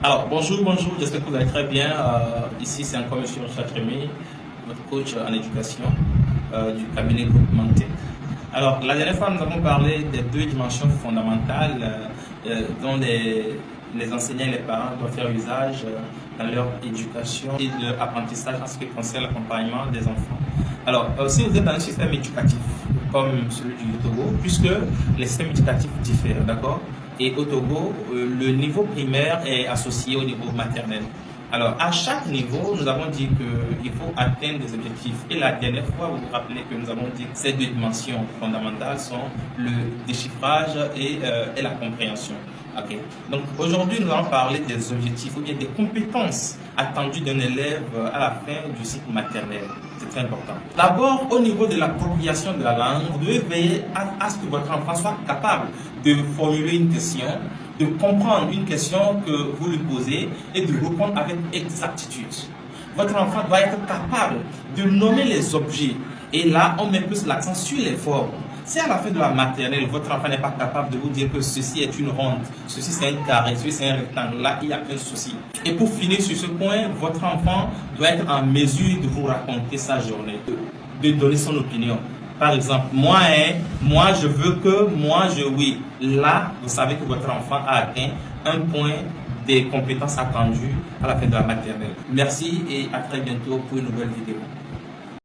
Alors, bonjour, j'espère que vous allez très bien. Ici, c'est encore Monsieur Richard Rémy, votre coach en éducation du cabinet Groupe Mantec. Alors, la dernière fois, nous avons parlé des deux dimensions fondamentales dont les enseignants et les parents doivent faire usage dans leur éducation et de leur apprentissage en ce qui concerne l'accompagnement des enfants. Alors, si vous êtes dans un système éducatif comme celui du Togo, puisque les systèmes éducatifs diffèrent, d'accord? Et au Togo, le niveau primaire est associé au niveau maternel. Alors, à chaque niveau, nous avons dit qu'il faut atteindre des objectifs. Et la dernière fois, vous vous rappelez que nous avons dit que ces deux dimensions fondamentales sont le déchiffrage et la compréhension. Ok. Donc, aujourd'hui, nous allons parler des objectifs ou bien des compétences attendues d'un élève à la fin du cycle maternel. C'est très important. D'abord, au niveau de l'appropriation de la langue, vous devez veiller à ce que votre enfant soit capable de formuler une question, de comprendre une question que vous lui posez et de répondre avec exactitude. Votre enfant doit être capable de nommer les objets. Et là, on met plus l'accent sur les formes. Si à la fin de la maternelle, votre enfant n'est pas capable de vous dire que ceci est une ronde, ceci c'est un carré, ceci c'est un rectangle, là il y a un souci. Et pour finir sur ce point, votre enfant doit être en mesure de vous raconter sa journée, de donner son opinion. Par exemple, moi je veux que, moi je oui. Là, vous savez que votre enfant a atteint un point des compétences attendues à la fin de la maternelle. Merci et à très bientôt pour une nouvelle vidéo.